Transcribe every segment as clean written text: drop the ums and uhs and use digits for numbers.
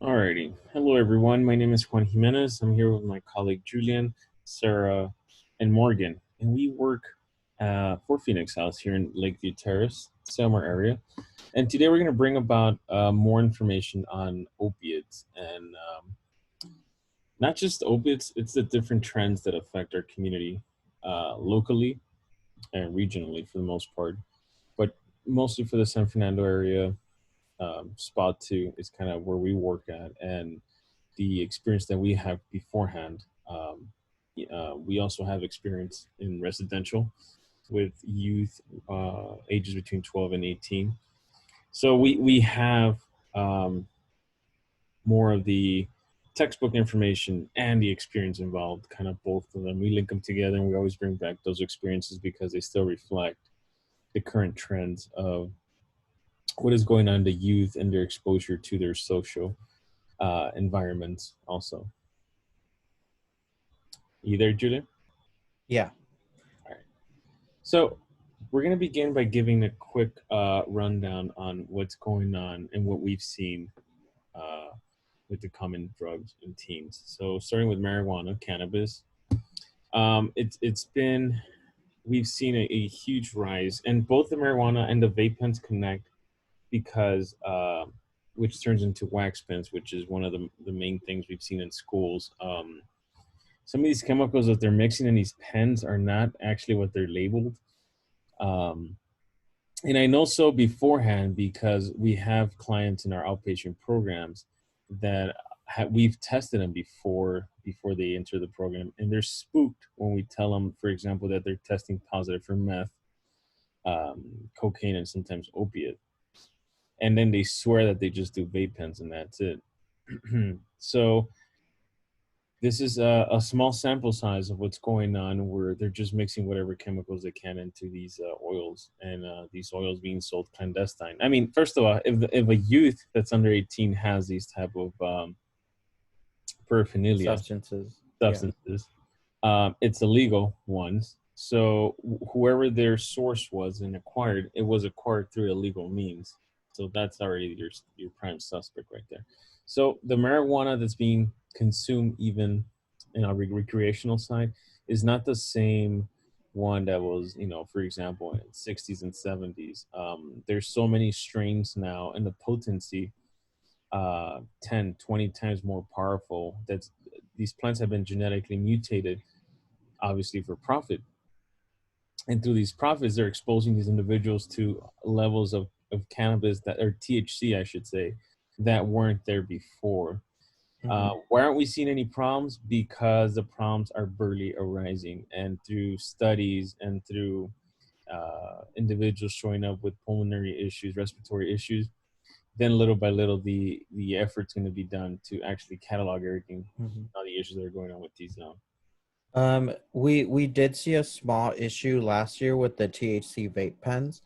Alrighty. Hello, everyone. My name is Juan Jimenez. I'm here with my colleague Julian, Sarah, and Morgan, and we work for Phoenix House here in Lakeview Terrace, Selmer area. And today we're going to bring about more information on opiates and not just opiates, it's the different trends that affect our community locally and regionally for the most part, but mostly for the San Fernando area. Spot two is kind of where we work at, and the experience that we have beforehand. We also have experience in residential with youth ages between 12 and 18. So we have um, more of the textbook information and the experience involved, kind of both of them. We link them together and we always bring back those experiences because they still reflect the current trends of what is going on in the youth and their exposure to their social environments also. You there, Julia? Yeah. All right. So we're going to begin by giving a quick rundown on what's going on and what we've seen uh, with the common drugs in teens. So starting with marijuana, cannabis, it's been we've seen a huge rise, and both the marijuana and the vape pens connect because which turns into wax pens, which is one of the main things we've seen in schools. Some of these chemicals that they're mixing in these pens are not actually what they're labeled. Um, and I know so beforehand because we have clients in our outpatient programs that we've tested them before they enter the program, and they're spooked when we tell them, for example, that they're testing positive for meth, cocaine, and sometimes opiate, and then they swear that they just do vape pens and that's it. So this is a small sample size of what's going on where they're just mixing whatever chemicals they can into these oils, and these oils being sold clandestine. I mean, first of all, if a youth that's under 18 has these type of paraphernalia Substances. Yeah. substances, it's illegal ones. So whoever their source was and acquired, it was acquired through illegal means. So that's already your prime suspect right there. So the marijuana that's being consumed, even in our recreational side, is not the same one that was, for example, in 60s and 70s. There's so many strains now, and the potency 10, 20 times more powerful. That's these plants have been genetically mutated, obviously for profit, and through these profits they're exposing these individuals to levels of cannabis that, or THC I should say, that weren't there before. Hmm. Why aren't we seeing any problems? Because the problems are barely arising, and through studies and through individuals showing up with pulmonary issues, respiratory issues, then little by little the effort's going to be done to actually catalog everything, Hmm. all the issues that are going on with these We did see a small issue last year with the THC vape pens,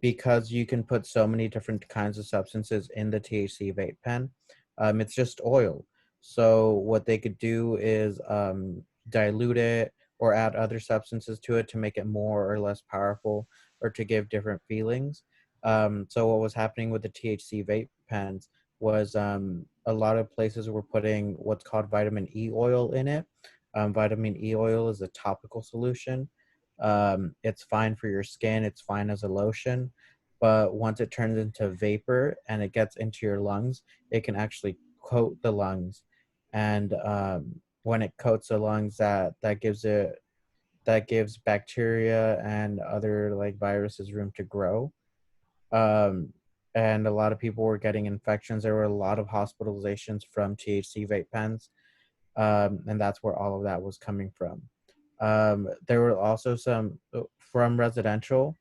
because you can put so many different kinds of substances in the THC vape pen. It's just oil. So what they could do is dilute it or add other substances to it to make it more or less powerful or to give different feelings. So what was happening with the THC vape pens was a lot of places were putting what's called vitamin E oil in it. Vitamin E oil is a topical solution. It's fine for your skin, it's fine as a lotion, but once it turns into vapor and it gets into your lungs, it can actually coat the lungs. And when it coats the lungs, that gives bacteria and other like viruses room to grow. Um, and a lot of people were getting infections. There were a lot of hospitalizations from THC vape pens, and that's where all of that was coming from. There were also some from residential.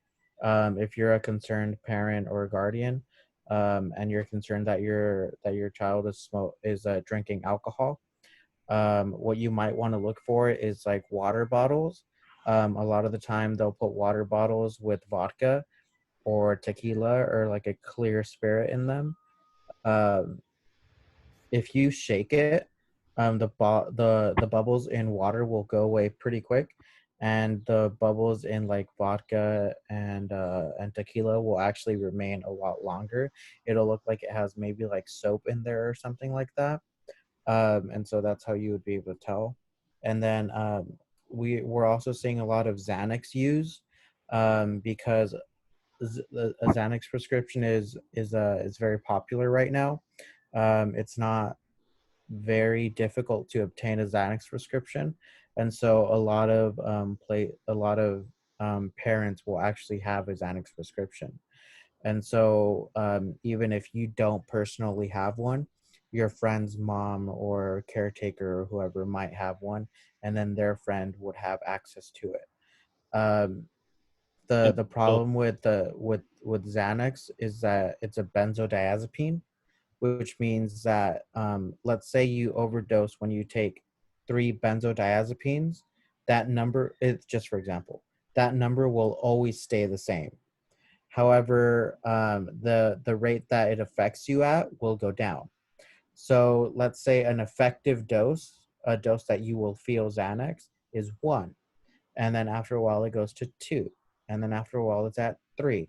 If you're a concerned parent or guardian, and you're concerned that your child is drinking alcohol, what you might want to look for is like water bottles. A lot of the time, they'll put water bottles with vodka or tequila or like a clear spirit in them. Um, if you shake it, the bubbles in water will go away pretty quick, and the bubbles in like vodka and tequila will actually remain a lot longer. It'll look like it has maybe like soap in there or something like that. And so that's how you would be able to tell. And then we're also seeing a lot of Xanax use, because a Xanax prescription is very popular right now. It's not very difficult to obtain a Xanax prescription, and so a lot of parents will actually have a Xanax prescription. And so, even if you don't personally have one, your friend's mom or caretaker or whoever might have one, and then their friend would have access to it. The And so, problem with with Xanax is that it's a benzodiazepine, which means that, let's say you overdose when you take 3 benzodiazepines. That number is just for example. That number will always stay the same. However, the rate that it affects you at will go down. So let's say an effective dose, a dose that you will feel Xanax, is 1, and then after a while it goes to 2, and then after a while it's at 3.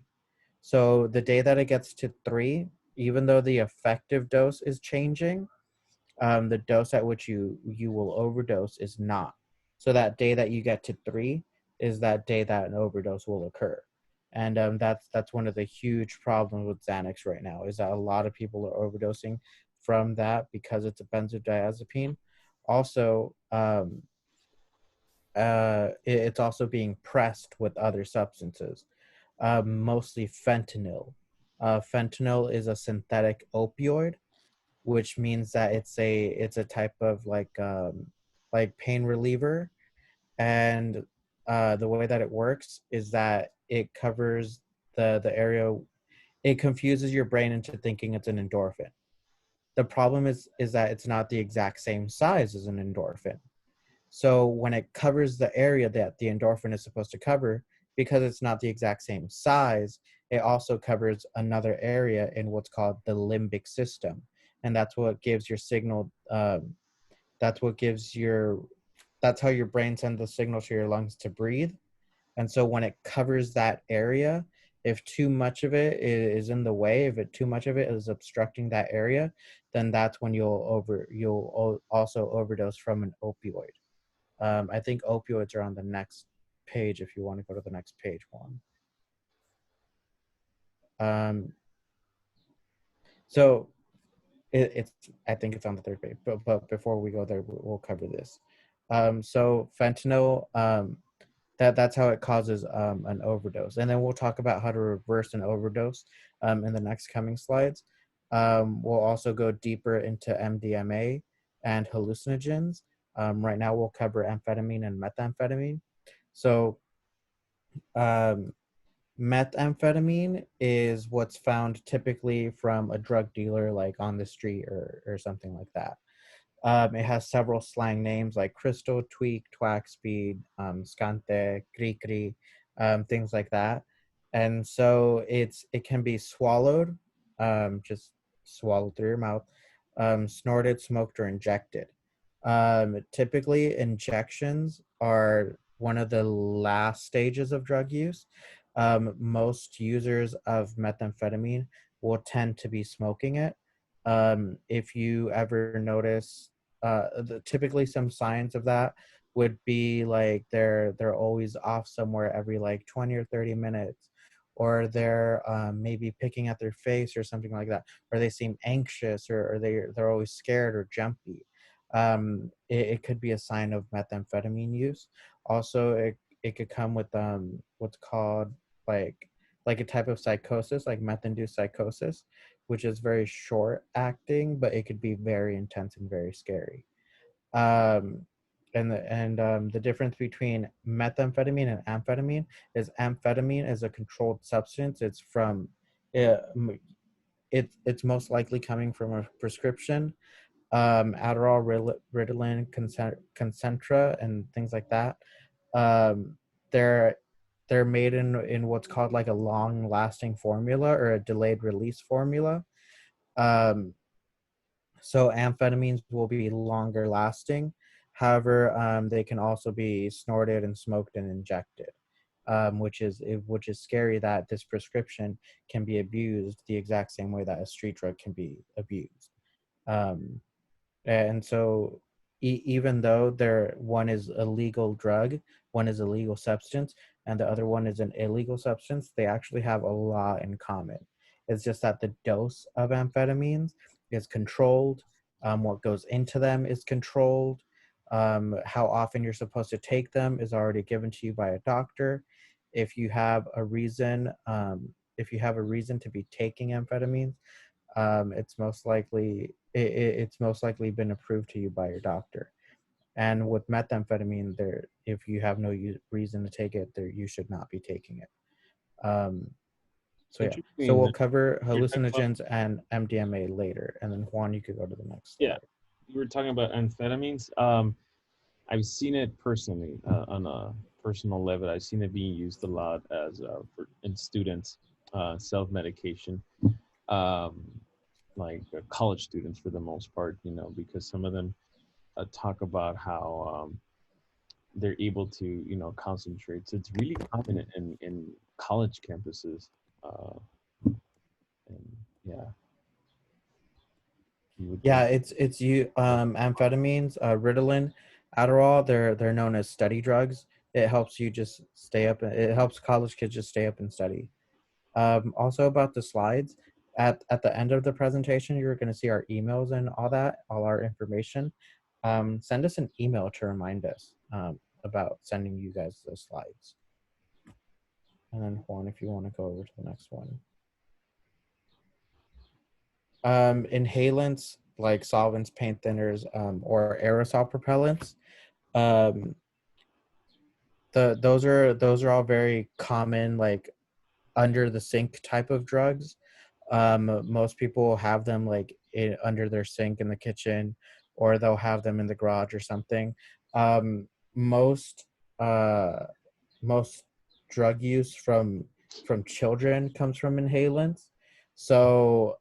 So the day that it gets to 3, even though the effective dose is changing, the dose at which you will overdose is not. So that day that you get to 3 is that day that an overdose will occur. And that's one of the huge problems with Xanax right now, is that a lot of people are overdosing from that because it's a benzodiazepine. Also, it's also being pressed with other substances, mostly fentanyl. Fentanyl is a synthetic opioid, which means that it's a type of like pain reliever. And the way that it works is that it covers the area. It confuses your brain into thinking it's an endorphin. The problem is that it's not the exact same size as an endorphin. So when it covers the area that the endorphin is supposed to cover, because it's not the exact same size, it also covers another area in what's called the limbic system, and that's what gives your signal. That's what gives your. That's how your brain sends the signal to your lungs to breathe. And so when it covers that area, if too much of it is in the way, if it too much of it is obstructing that area, then that's when you'll also overdose from an opioid. I think opioids are on the next page if you want to go to the next page one. Um, so it's I think it's on the third page, but before we go there, we'll cover this. So fentanyl, that's how it causes an overdose, and then we'll talk about how to reverse an overdose in the next coming slides. We'll also go deeper into MDMA and hallucinogens. Right now, we'll cover amphetamine and methamphetamine. So um, methamphetamine is what's found typically from a drug dealer, like on the street or something like that. It has several slang names like crystal, tweak, twack, speed, skante, kri, things like that. And so it can be swallowed, just swallowed through your mouth, snorted, smoked, or injected. Typically, injections are one of the last stages of drug use. Most users of methamphetamine will tend to be smoking it. If you ever notice, typically some signs of that would be like they're always off somewhere every like 20 or 30 minutes, or they're maybe picking at their face or something like that, or they seem anxious, or they're always scared or jumpy. It could be a sign of methamphetamine use. Also, it could come with what's called like like a type of psychosis, like meth-induced psychosis, which is very short acting, but it could be very intense and very scary. Um, and the difference between methamphetamine and amphetamine is amphetamine is a controlled substance. It's from it, it's most likely coming from a prescription. Adderall, Ritalin, Concentra, and things like that. Um, they're they're made in what's called like a long lasting formula or a delayed release formula. Um, so amphetamines will be longer lasting. However, they can also be snorted and smoked and injected, which is scary that this prescription can be abused the exact same way that a street drug can be abused. Um, and so, even though one is a legal drug, one is a legal substance, and the other one is an illegal substance, they actually have a lot in common. It's just that the dose of amphetamines is controlled. What goes into them is controlled. How often you're supposed to take them is already given to you by a doctor. If you have a reason, if you have a reason to be taking amphetamines, it's most likely been approved to you by your doctor. And with methamphetamine, there, if you have no reason to take it, there you should not be taking it. Um, so yeah, so Interesting. we'll cover You're talking about, hallucinogens and MDMA later, and then Juan, you could go to the next yeah, slide. you were talking about amphetamines. I've seen it personally on a personal level. I've seen it being used a lot as in students, self-medication, um, like college students for the most part. Because some of them talk about how they're able to concentrate. So it's really common in college campuses. Uh, and yeah, you would Yeah, it's you amphetamines, Ritalin, Adderall. They're known as study drugs. It helps you just stay up. It helps college kids just stay up and study. Also about the slides, at the end of the presentation, you're going to see our emails and all that, all our information. Send us an email to remind us about sending you guys the slides. And then Juan, if you want to go over to the next one. Inhalants like solvents, paint thinners, or aerosol propellants. Um, those are all very common, like under the sink type of drugs. Most people have them like under their sink in the kitchen, or they'll have them in the garage or something. Most uh, most drug use from children comes from inhalants. So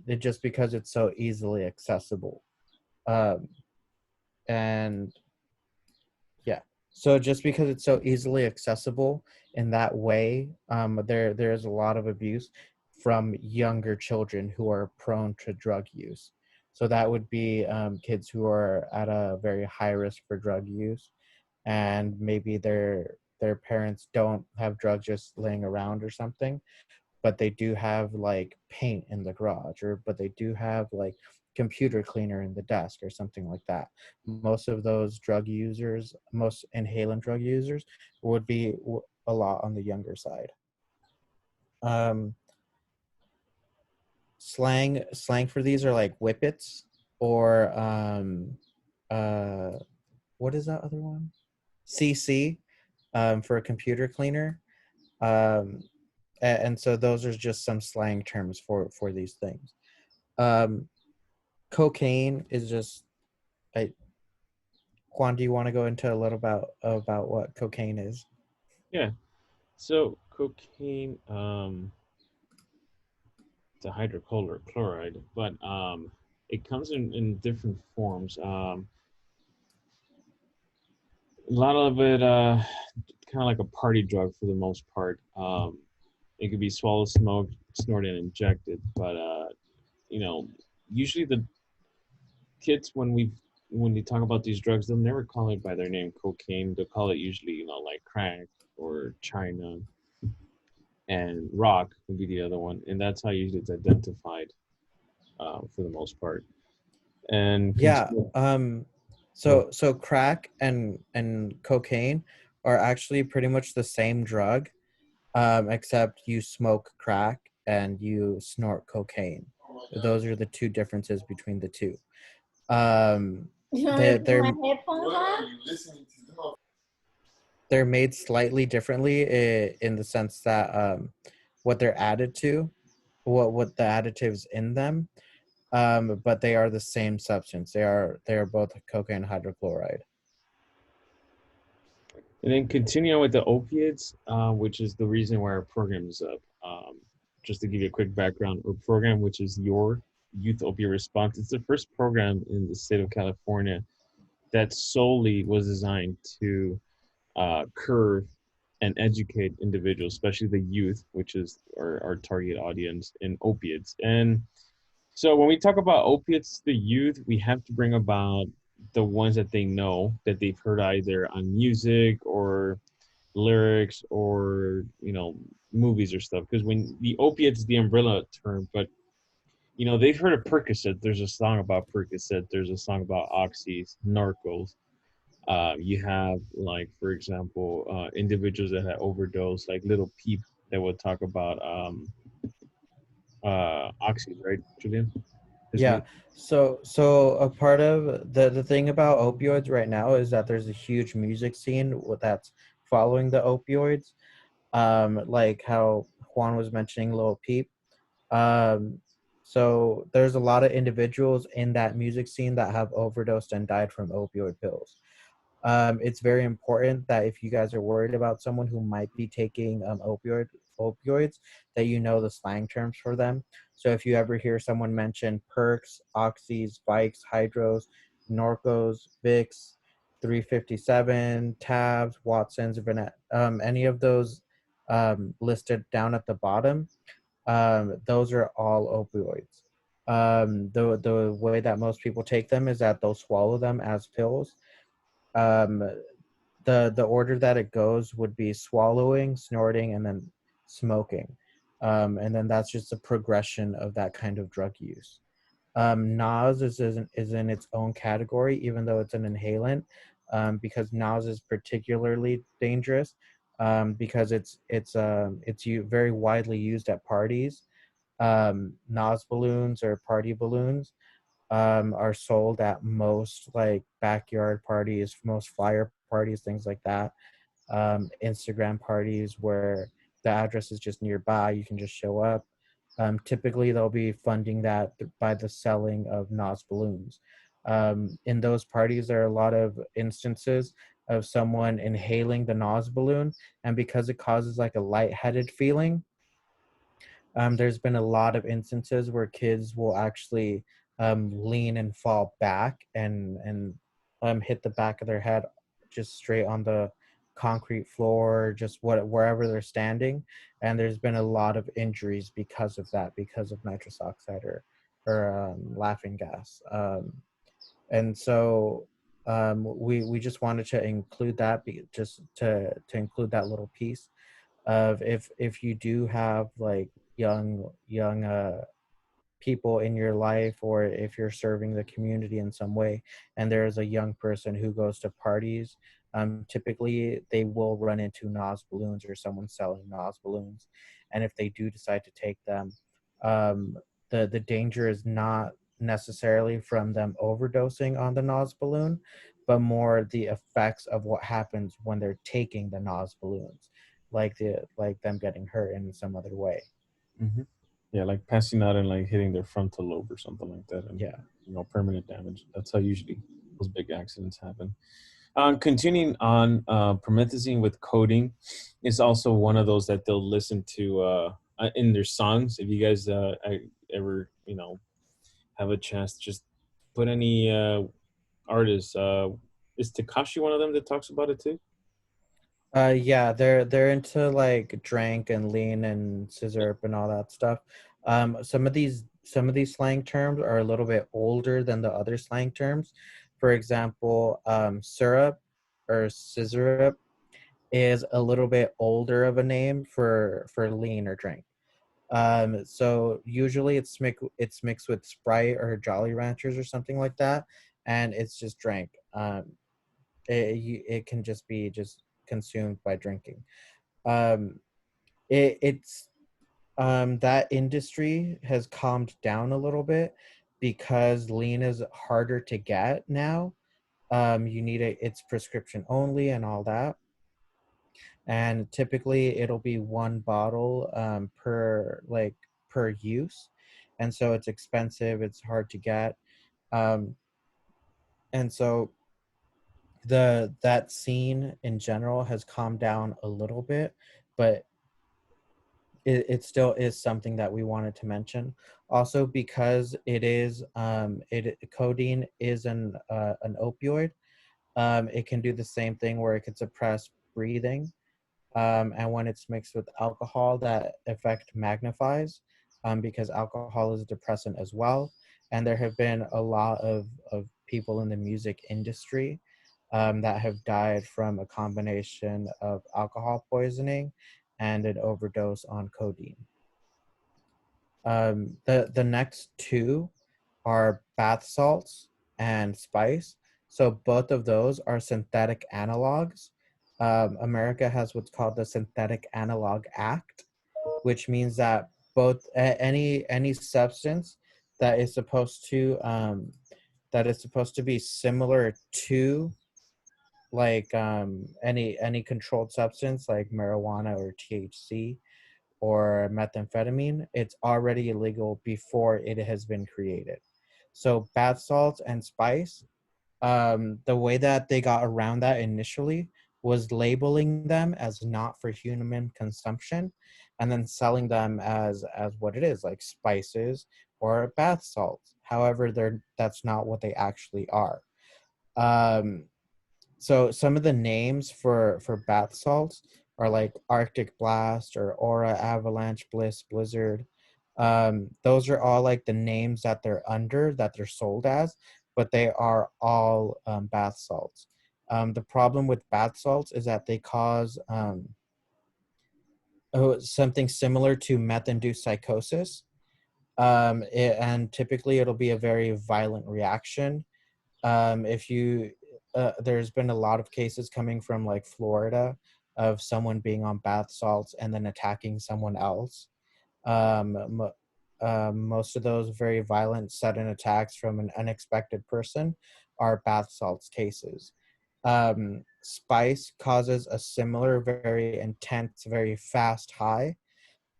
it just because it's so easily accessible. Um, and yeah, so just because it's so easily accessible in that way, there's a lot of abuse from younger children who are prone to drug use. So that would be kids who are at a very high risk for drug use, and maybe their parents don't have drugs just laying around or something, but they do have like paint in the garage, or but they do have like computer cleaner in the desk or something like that. Most of those drug users, most inhalant drug users, would be a lot on the younger side. um slang for these are like whippets, or uh what is that other one, CC, for a computer cleaner. um and so those are just some slang terms for these things. um Cocaine is just, I, Juan, do you want to go into a little about what cocaine is? yeah. So cocaine, it's a hydrochloride, but it comes in different forms. A lot of it, kind of like a party drug for the most part. It could be swallowed, smoked, snorted, and injected. But you know, usually the kids when they talk about these drugs, they'll never call it by their name, cocaine. They'll call it usually, like crack or China, and rock would be the other one, and that's how usually it's identified for the most part. And Yeah. continue. So crack and cocaine are actually pretty much the same drug, except you smoke crack and you snort cocaine. Those are the two differences between the two. You want me They're to put they're my headphones on? they're made slightly differently, in the sense that what they're added to, what the additives in them, but they are the same substance. They are both cocaine hydrochloride. And then continue with the opiates, which is the reason why our program is up. Just to give you a quick background, our program, which is your Youth Opioid Response, it's the first program in the state of California that solely was designed to curve and educate individuals, especially the youth, which is our target audience in opiates. And so when we talk about opiates, the youth, we have to bring about the ones that they know, that they've heard either on music or lyrics or movies or stuff. Because when the opiates is the umbrella term, but they've heard of Percocet. There's a song about Percocet. There's a song about oxys, Narcos. You have, like, for example, individuals that had overdose, like Little Peep, that would talk about oxys, right, Julian? His Yeah. name. So a part of the thing about opioids right now is that there's a huge music scene that's following the opioids. Like how Juan was mentioning Lil Peep. Um, so there's a lot of individuals in that music scene that have overdosed and died from opioid pills. It's very important that if you guys are worried about someone who might be taking opioids, that you know the slang terms for them. So if you ever hear someone mention perks, oxys, Vikes, hydros, Norcos, Vicks, 357, tabs, Watsons, any of those listed down at the bottom, those are all opioids. The way that most people take them is that they'll swallow them as pills. um the order that it goes would be swallowing, snorting, and then smoking. And then that's just a progression of that kind of drug use. Nas is in its own category, even though it's an inhalant, because Nas is particularly dangerous, because very widely used at parties. Nas balloons or party balloons are sold at most like backyard parties, most flyer parties, things like that. Instagram parties where the address is just nearby, you can just show up. Typically, they'll be funding that by the selling of Nas balloons. In those parties, there are a lot of instances of someone inhaling the Nas balloon, and because it causes like a lightheaded feeling, there's been a lot of instances where kids will actually lean and fall back and hit the back of their head just straight on the concrete floor, just wherever they're standing. And there's been a lot of injuries because of that, because of nitrous oxide or laughing gas. And so we just wanted to include that, just to include that little piece of if you do have like young people in your life, or if you're serving the community in some way and there's a young person who goes to parties, typically they will run into Nas balloons or someone selling Nas balloons. And if they do decide to take them, um, the danger is not necessarily from them overdosing on the Nas balloon, but more the effects of what happens when they're taking the Nas balloons, like them getting hurt in some other way. Hmm. Yeah, like passing out and like hitting their frontal lobe or something like that, and Yeah. permanent damage. That's how usually those big accidents happen. Continuing on, promethazine with coding is also one of those that they'll listen to in their songs. If you guys ever have a chance to just put any artists, is Takashi one of them that talks about it too? Yeah, they're into like drank and lean and scissor and all that stuff. Some of these slang terms are a little bit older than the other slang terms. For example, syrup or scissor is a little bit older of a name for lean or drink. So usually it's mixed with Sprite or Jolly Ranchers or something like that, and it's just drank. It can just be just consumed by drinking. Um, it's that industry has calmed down a little bit because lean is harder to get now. You need it's prescription only and all that, and typically it'll be one bottle per use, and so it's expensive. It's hard to get, um, and so that scene in general has calmed down a little bit, but it still is something that we wanted to mention. Also, because it is codeine is an opioid. It can do the same thing where it could suppress breathing. And when it's mixed with alcohol, that effect magnifies because alcohol is a depressant as well. And there have been a lot of people in the music industry that have died from a combination of alcohol poisoning and an overdose on codeine. The next two are bath salts and spice. So both of those are synthetic analogs. America has what's called the Synthetic Analog Act, which means that any substance that is supposed to be similar to like any controlled substance like marijuana or THC or methamphetamine, it's already illegal before it has been created. So bath salts and spice, the way that they got around that initially was labeling them as not for human consumption and then selling them as what it is, like spices or bath salts. However, that's not what they actually are. Um, so some of the names for bath salts are like Arctic Blast or Aura, Avalanche, Bliss, Blizzard. Those are all like the names that they're under, that they're sold as, but they are all bath salts. The problem with bath salts is that they cause something similar to meth-induced psychosis. And typically it'll be a very violent reaction. If you There's been a lot of cases coming from like Florida of someone being on bath salts and then attacking someone else. Most of those very violent sudden attacks from an unexpected person are bath salts cases. Spice causes a similar very intense, very fast high,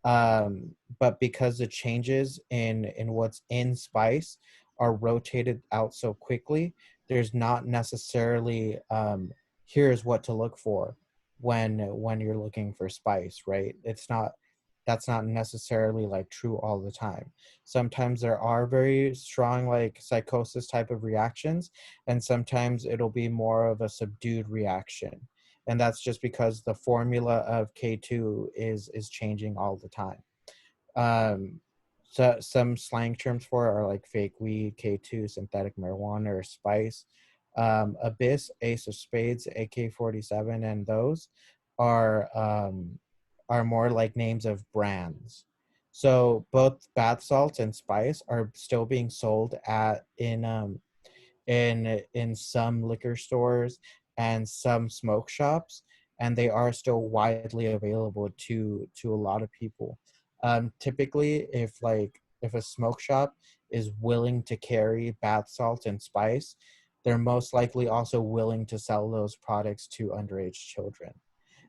but because the changes in what's in spice are rotated out so quickly, there's not necessarily here's what to look for when you're looking for spice, right? That's not necessarily like true all the time. Sometimes there are very strong like psychosis type of reactions, and sometimes it'll be more of a subdued reaction, and that's just because the formula of K2 is changing all the time. Um, so some slang terms for it are like fake weed, K2, synthetic marijuana, or spice. Abyss, Ace of Spades, AK-47, and those are more like names of brands. So both bath salts and spice are still being sold in some liquor stores and some smoke shops, and they are still widely available to a lot of people. Typically, if a smoke shop is willing to carry bath salt and spice, they're most likely also willing to sell those products to underage children.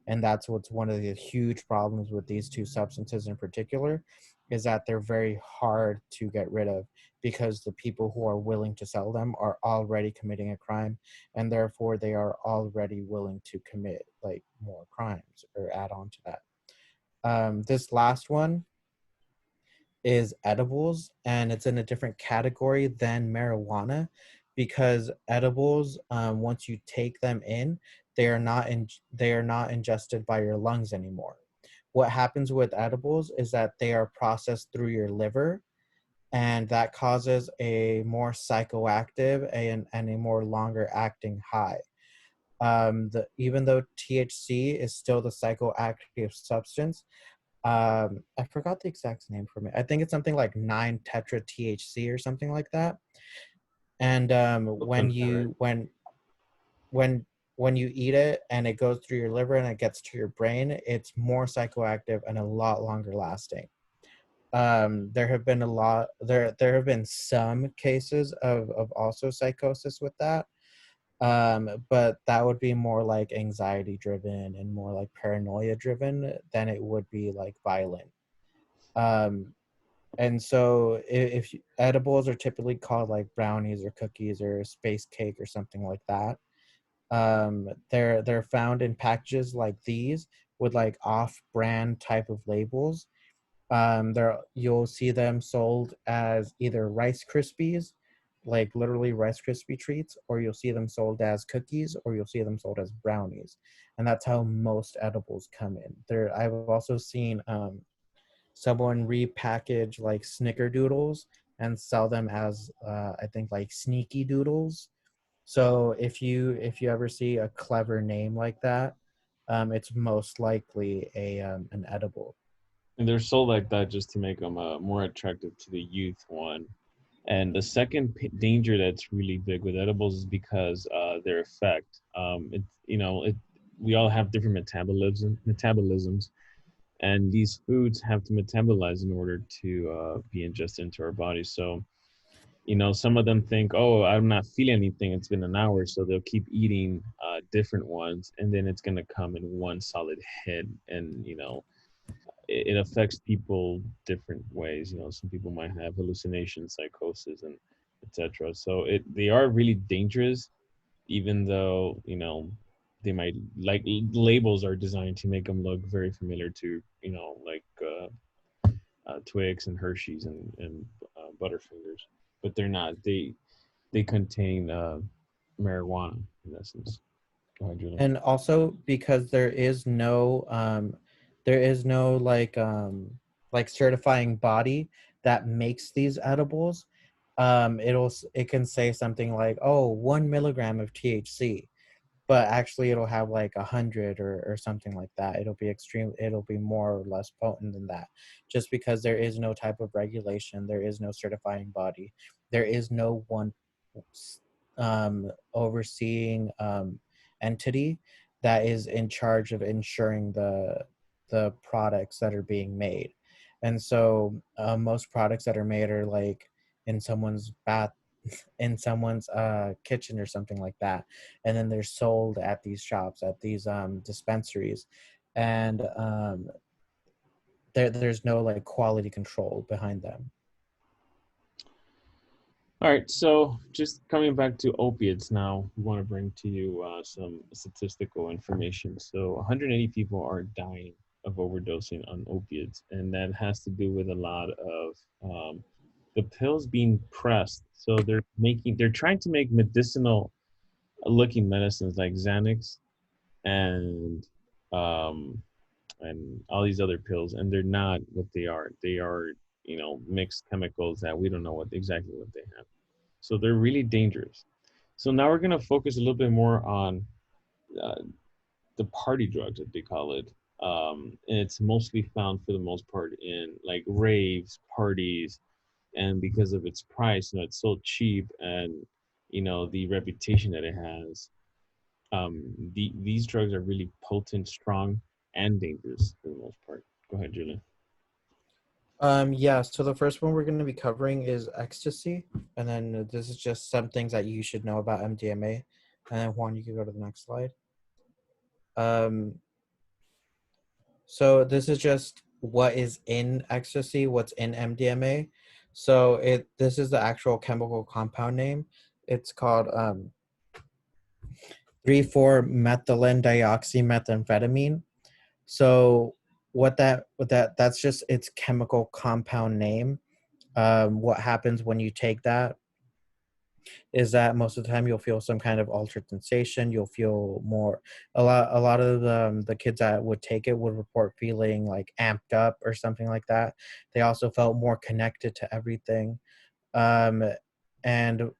And that's what's one of the huge problems with these two substances in particular, is that they're very hard to get rid of because the people who are willing to sell them are already committing a crime, and therefore they are already willing to commit like more crimes or add on to that. This last one is edibles, and it's in a different category than marijuana because edibles, once you take them in, they are not ingested by your lungs anymore. What happens with edibles is that they are processed through your liver, and that causes a more psychoactive and a more longer acting high. Even though THC is still the psychoactive substance, I forgot the exact name for me. I think it's something like 9 tetra THC or something like that. And when you eat it and it goes through your liver and it gets to your brain, it's more psychoactive and a lot longer lasting. There have been there have been some cases of also psychosis with that, but that would be more like anxiety driven and more like paranoia driven than it would be like violent. um and so edibles are typically called like brownies or cookies or space cake or something like that. They're found in packages like these with like off-brand type of labels. There you'll see them sold as either Rice Krispies like literally Rice Krispie treats, or you'll see them sold as cookies, or you'll see them sold as brownies, and that's how most edibles come in. There, I've also seen someone repackage like snickerdoodles and sell them as I think like sneaky doodles. So if you ever see a clever name like that, it's most likely a an edible. And they're sold like that just to make them more attractive to the youth. One, and the second danger that's really big with edibles is because their effect. We all have different metabolisms, and these foods have to metabolize in order to be ingested into our bodies. So, some of them think, oh, I'm not feeling anything. It's been an hour, so they'll keep eating different ones, and then it's gonna come in one solid hit, and it affects people different ways. Some people might have hallucinations, psychosis, and etc. So they are really dangerous, even though they might like labels are designed to make them look very familiar to like Twix and Hershey's and Butterfingers, but they're not. They contain marijuana in essence. Go ahead, Julie. And also because there is no like certifying body that makes these edibles. It can say something like, oh, 1 milligram of THC, but actually it'll have like 100 or something like that. It'll be more or less potent than that, just because there is no type of regulation, there is no certifying body, there is no one overseeing entity that is in charge of ensuring the products that are being made. And so most products that are made are like in someone's bath, in someone's kitchen or something like that, and then they're sold at these shops, at these dispensaries, and there's no like quality control behind them. All right, so just coming back to opiates now, we want to bring to you some statistical information. So 180 people are dying of overdosing on opiates, and that has to do with a lot of the pills being pressed. So they're trying to make medicinal looking medicines like Xanax and um, and all these other pills, and they're not what they are. They are mixed chemicals that we don't know exactly what they have. So they're really dangerous. So now we're going to focus a little bit more on uh, the party drugs that they call it. And it's mostly found for the most part in like raves, parties, and because of its price, it's so cheap, and the reputation that it has. These drugs are really potent, strong, and dangerous for the most part. Go ahead, Julia. Yeah, so the first one we're going to be covering is ecstasy, and then this is just some things that you should know about MDMA. And then Juan, you can go to the next slide. Um, so this is just what is in ecstasy, what's in MDMA. So this is the actual chemical compound name. It's called 3,4 methylene dioxymethamphetamine. So that's just its chemical compound name. What happens when you take that is that most of the time you'll feel some kind of altered sensation. You'll feel more. A lot of the kids that would take it would report feeling like amped up or something like that. They also felt more connected to everything, um, and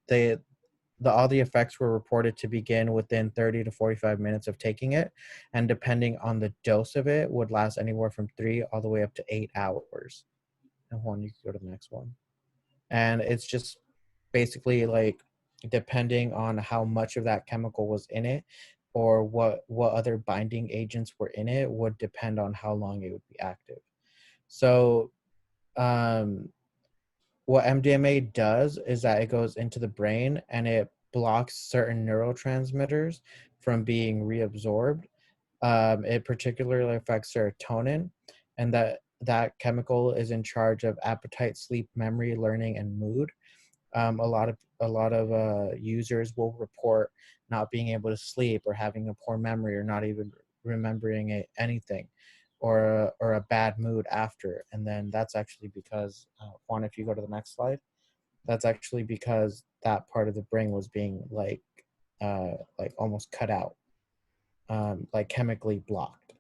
all the effects were reported to begin within 30 to 45 minutes of taking it, and depending on the dose of it, would last anywhere from 3 all the way up to 8 hours. And Juan, you can go to the next one. And it's just basically like depending on how much of that chemical was in it, or what other binding agents were in it, would depend on how long it would be active. So um what MDMA does is that it goes into the brain and it blocks certain neurotransmitters from being reabsorbed. It particularly affects serotonin, and that chemical is in charge of appetite, sleep, memory, learning, and mood. A lot of users will report not being able to sleep, or having a poor memory, or not even remembering anything, or a bad mood after. And then that's actually because Juan, if you go to the next slide, That's actually because that part of the brain was being like almost cut out, like chemically blocked.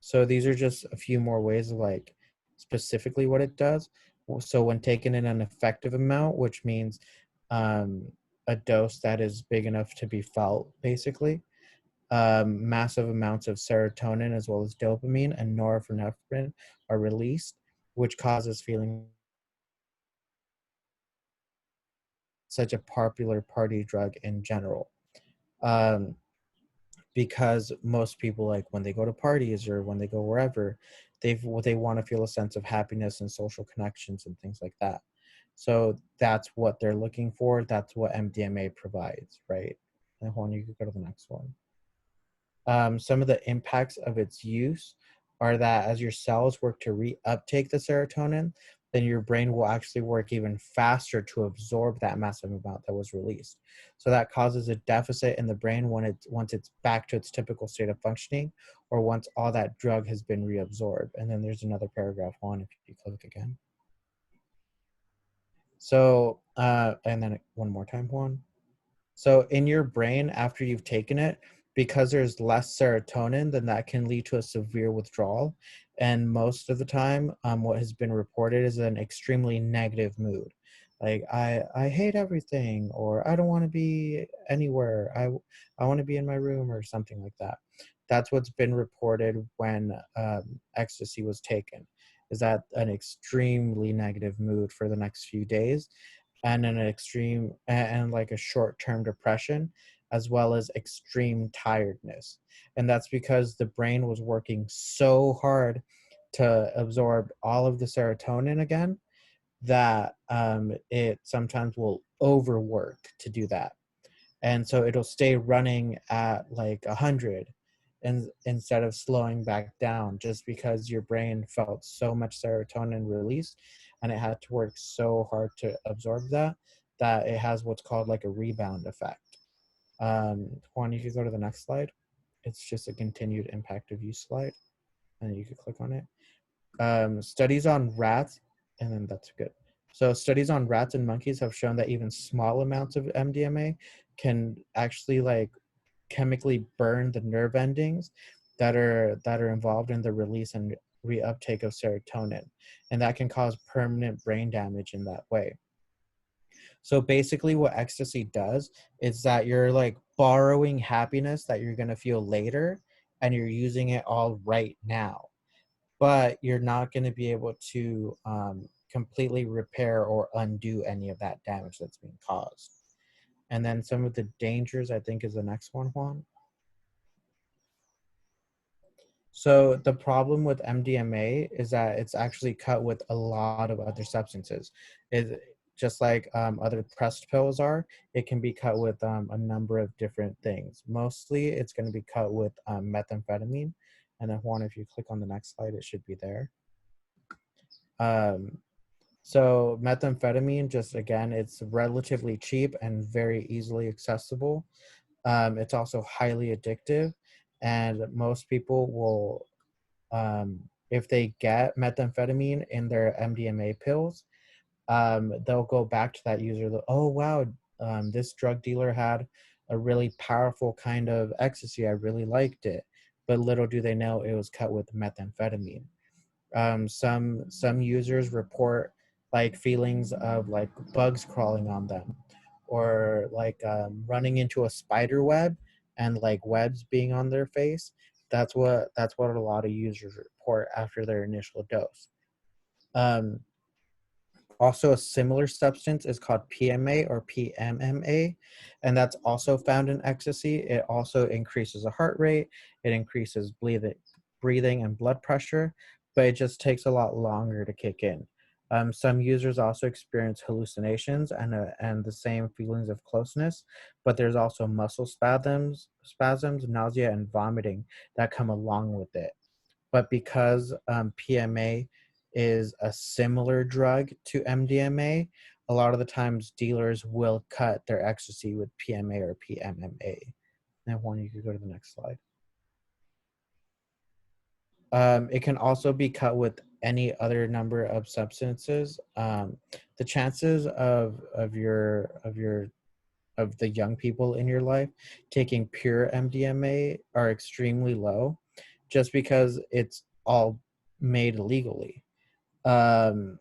So these are just a few more ways of like specifically what it does. So when taken in an effective amount, which means um, a dose that is big enough to be felt, basically, massive amounts of serotonin as well as dopamine and norepinephrine are released, which causes feeling such a popular party drug in general. Um, because most people, like when they go to parties or when they go wherever, they want to feel a sense of happiness and social connections and things like that. So that's what they're looking for. That's what MDMA provides, right? And Juan, you could go to the next one. Some of the impacts of its use are that as your cells work to reuptake the serotonin, then your brain will actually work even faster to absorb that massive amount that was released. So that causes a deficit in the brain once it's back to its typical state of functioning, or once all that drug has been reabsorbed. And then there's another paragraph one if you click again. So and then one more time, Juan. So in your brain, after you've taken it, because there's less serotonin, then that can lead to a severe withdrawal. And most of the time, what has been reported is an extremely negative mood. Like I hate everything, or I don't want to be anywhere. I want to be in my room or something like that. That's what's been reported when ecstasy was taken. Is that an extremely negative mood for the next few days, and an extreme and like a short-term depression, as well as extreme tiredness. And that's because the brain was working so hard to absorb all of the serotonin again that it sometimes will overwork to do that. And so it'll stay running at like 100 and instead of slowing back down, just because your brain felt so much serotonin released and it had to work so hard to absorb that it has what's called like a rebound effect. Juan, you could go to the next slide. It's just a continued impact of use slide, and you could click on it. Studies on rats, and then that's good. So studies on rats and monkeys have shown that even small amounts of MDMA can actually like chemically burn the nerve endings that are involved in the release and reuptake of serotonin, and that can cause permanent brain damage in that way. So basically what ecstasy does is that you're like borrowing happiness that you're going to feel later, and you're using it all right now, but you're not going to be able to completely repair or undo any of that damage that's being caused. And then some of the dangers, I think, is the next one, Juan. So the problem with MDMA is that it's actually cut with a lot of other substances. It, just like other pressed pills are, it can be cut with a number of different things. Mostly it's going to be cut with methamphetamine. And then Juan, if you click on the next slide, it should be there. So methamphetamine, just again, it's relatively cheap and very easily accessible. It's also highly addictive, and most people will, if they get methamphetamine in their MDMA pills, they'll go back to that user. Oh wow, this drug dealer had a really powerful kind of ecstasy. I really liked it, but little do they know it was cut with methamphetamine. Some users report like feelings of like bugs crawling on them, or like running into a spider web and like webs being on their face. That's what a lot of users report after their initial dose. Um, Also, a similar substance is called PMA or PMMA, and that's also found in ecstasy. It also increases the heart rate, it increases breathing and blood pressure, but it just takes a lot longer to kick in. Some users also experience hallucinations and the same feelings of closeness, but there's also muscle spasms, nausea, and vomiting that come along with it. But because PMA is a similar drug to MDMA, a lot of the times dealers will cut their ecstasy with PMA or PMMA. And Juan, you could go to the next slide. It can also be cut with any other number of substances, the chances of the young people in your life taking pure MDMA are extremely low, just because it's all made legally. Um,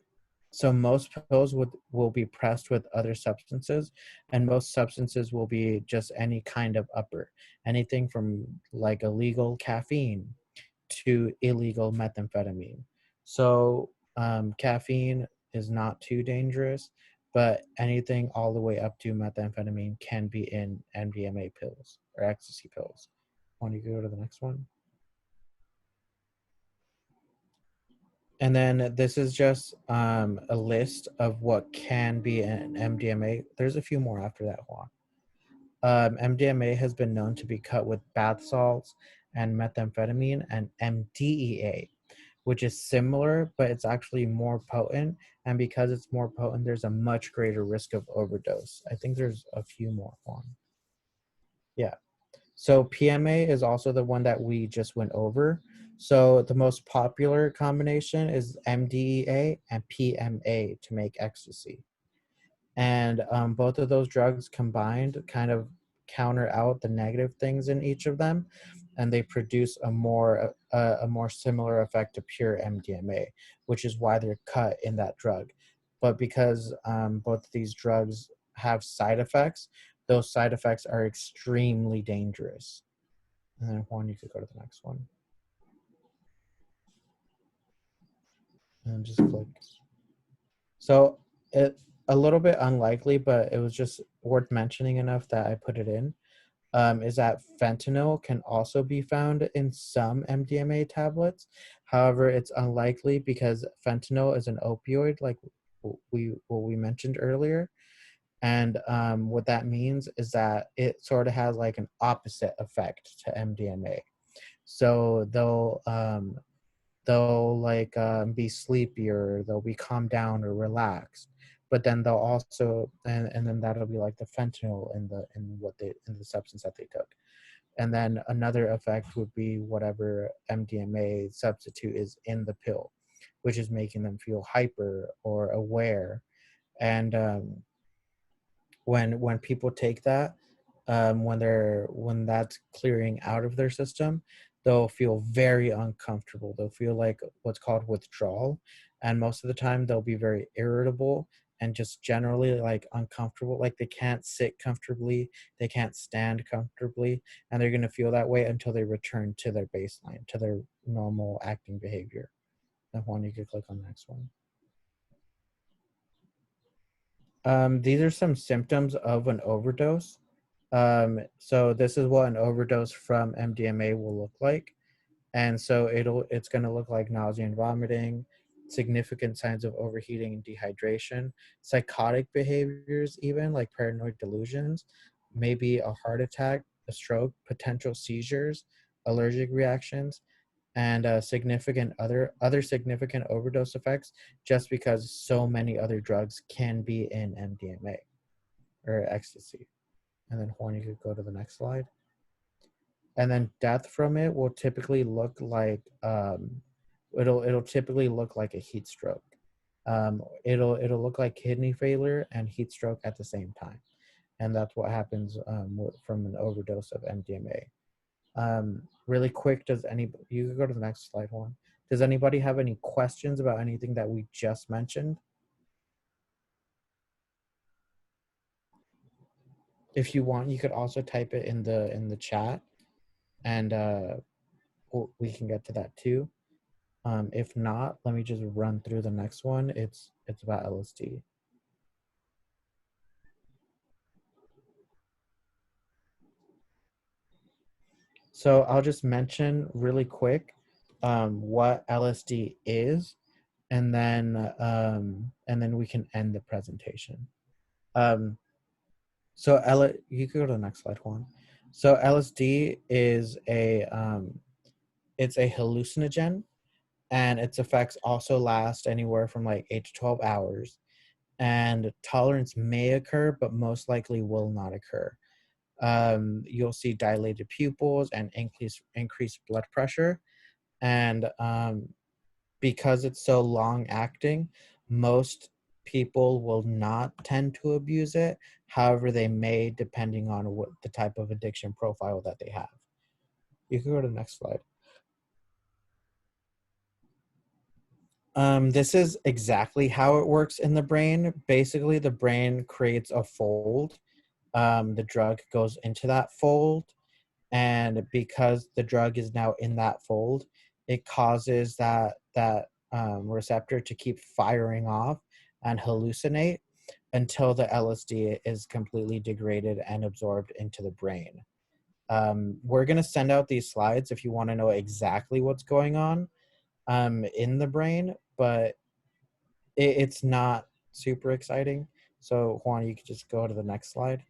so most pills will be pressed with other substances, and most substances will be just any kind of upper, anything from like illegal caffeine to illegal methamphetamine. So caffeine is not too dangerous, but anything all the way up to methamphetamine can be in MDMA pills or ecstasy pills. Want to go to the next one? And then this is just a list of what can be in MDMA. There's a few more after that, Juan. MDMA has been known to be cut with bath salts and methamphetamine and MDEA, which is similar, but it's actually more potent. And because it's more potent, there's a much greater risk of overdose. I think there's a few more, Juan. Yeah. So PMA is also the one that we just went over. So the most popular combination is MDEA and PMA to make ecstasy. And both of those drugs combined kind of counter out the negative things in each of them, and they produce a more similar effect to pure MDMA, which is why they're cut in that drug. But because both of these drugs have side effects, those side effects are extremely dangerous. And then Juan, you could go to the next one. And just click. So a little bit unlikely, but it was just worth mentioning enough that I put it in, is that fentanyl can also be found in some MDMA tablets. However, it's unlikely because fentanyl is an opioid, like we mentioned earlier. And what that means is that it sort of has like an opposite effect to MDMA. So they'll like be sleepier, they'll be calmed down or relaxed, but then they'll also and then that'll be like the fentanyl in the substance that they took. And then another effect would be whatever MDMA substitute is in the pill, which is making them feel hyper or aware. And when people take that, when that's clearing out of their system, they'll feel very uncomfortable. They'll feel like what's called withdrawal, and most of the time they'll be very irritable and just generally like uncomfortable, like they can't sit comfortably, they can't stand comfortably, and they're going to feel that way until they return to their baseline, to their normal acting behavior. Then Juan, you could click on the next one. These are some symptoms of an overdose. So this is what an overdose from MDMA will look like. And so it's going to look like nausea and vomiting, significant signs of overheating and dehydration, psychotic behaviors, even like paranoid delusions, maybe a heart attack, a stroke, potential seizures, allergic reactions, and significant other significant overdose effects, just because so many other drugs can be in MDMA or ecstasy. And then Juan, you could go to the next slide. And then death from it will typically look like it'll typically look like a heat stroke. It'll look like kidney failure and heat stroke at the same time, and that's what happens from an overdose of MDMA. Really quick, you could go to the next slide, Juan. Does anybody have any questions about anything that we just mentioned? If you want, you could also type it in the chat, and we can get to that too. If not, let me just run through the next one. It's about LSD. So I'll just mention really quick what LSD is, and then we can end the presentation. So you could go to the next slide, Juan. So LSD is it's a hallucinogen, and its effects also last anywhere from like 8 to 12 hours. And tolerance may occur, but most likely will not occur. You'll see dilated pupils and increased blood pressure. And because it's so long acting, most people will not tend to abuse it. However, they may, depending on what the type of addiction profile that they have. You can go to the next slide. This is exactly how it works in the brain. Basically, the brain creates a fold. The drug goes into that fold, and because the drug is now in that fold, it causes that receptor to keep firing off and hallucinate until the LSD is completely degraded and absorbed into the brain. We're going to send out these slides if you want to know exactly what's going on in the brain, but it's not super exciting. So Juan, you could just go to the next slide.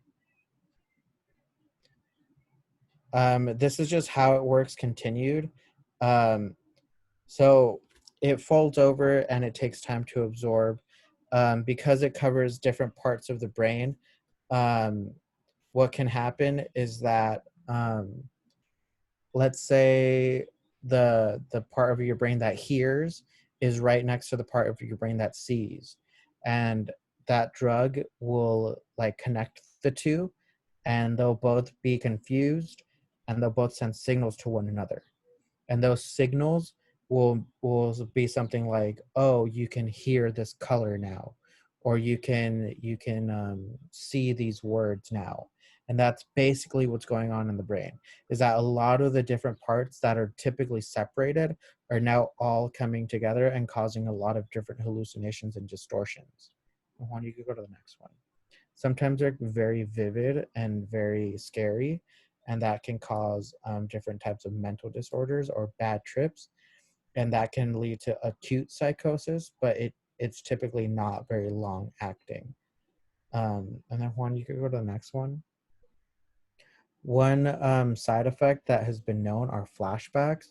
This is just how it works continued. So it folds over and it takes time to absorb. Because it covers different parts of the brain, what can happen is that let's say the part of your brain that hears is right next to the part of your brain that sees, and that drug will like connect the two, and they'll both be confused, and they'll both send signals to one another, and those signals will be something like, oh, you can hear this color now, or you can see these words now. And that's basically what's going on in the brain, is that a lot of the different parts that are typically separated are now all coming together and causing a lot of different hallucinations and distortions. Juan, you could go to the next one. Sometimes they're very vivid and very scary, and that can cause different types of mental disorders or bad trips, and that can lead to acute psychosis, but it's typically not very long acting. And then Juan, you could go to the next one. One side effect that has been known are flashbacks,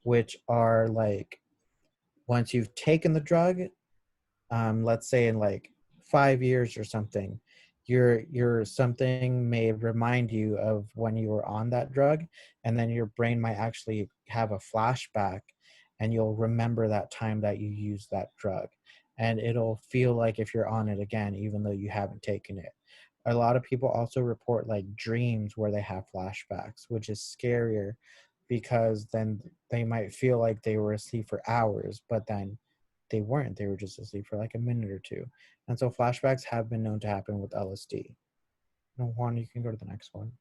which are like once you've taken the drug, let's say in like 5 years or something, your something may remind you of when you were on that drug, and then your brain might actually have a flashback, and you'll remember that time that you used that drug, and it'll feel like if you're on it again even though you haven't taken it. A lot of people also report like dreams where they have flashbacks, which is scarier because then they might feel like they were asleep for hours, but then they weren't. They were just asleep for like a minute or two. And so flashbacks have been known to happen with LSD. Now, Juan, you can go to the next one.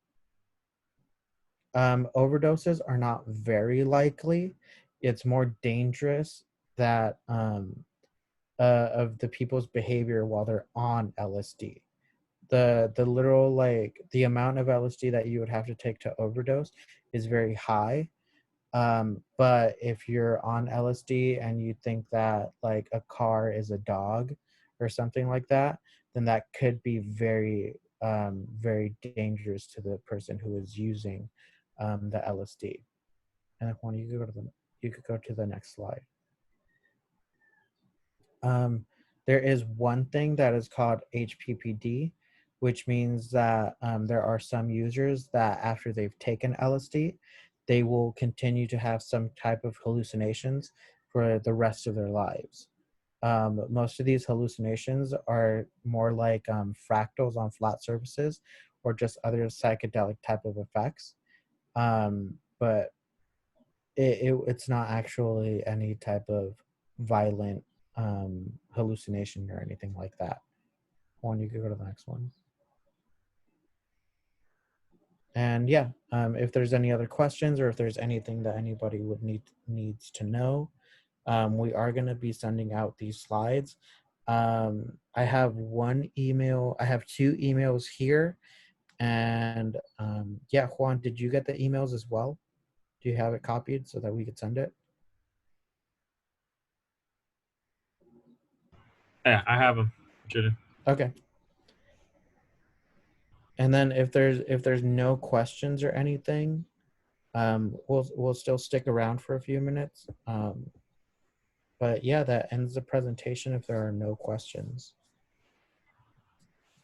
Overdoses are not very likely. It's more dangerous that of the people's behavior while they're on LSD. The literal like the amount of LSD that you would have to take to overdose is very high. But if you're on LSD and you think that like a car is a dog or something like that, then that could be very dangerous to the person who is using the LSD. And if one, you could go to the next slide. There is one thing that is called HPPD, which means that there are some users that after they've taken LSD, they will continue to have some type of hallucinations for the rest of their lives. Most of these hallucinations are more like fractals on flat surfaces or just other psychedelic type of effects. But it's not actually any type of violent hallucination or anything like that. One, you could go to the next one. And yeah, if there's any other questions or if there's anything that anybody would needs to know, we are going to be sending out these slides. I have one email. I have two emails here, and yeah, Juan, did you get the emails as well? Do you have it copied so that we could send it? Yeah, I have them. Julian. Okay. And then if there's no questions or anything, we'll still stick around for a few minutes. But yeah, that ends the presentation if there are no questions.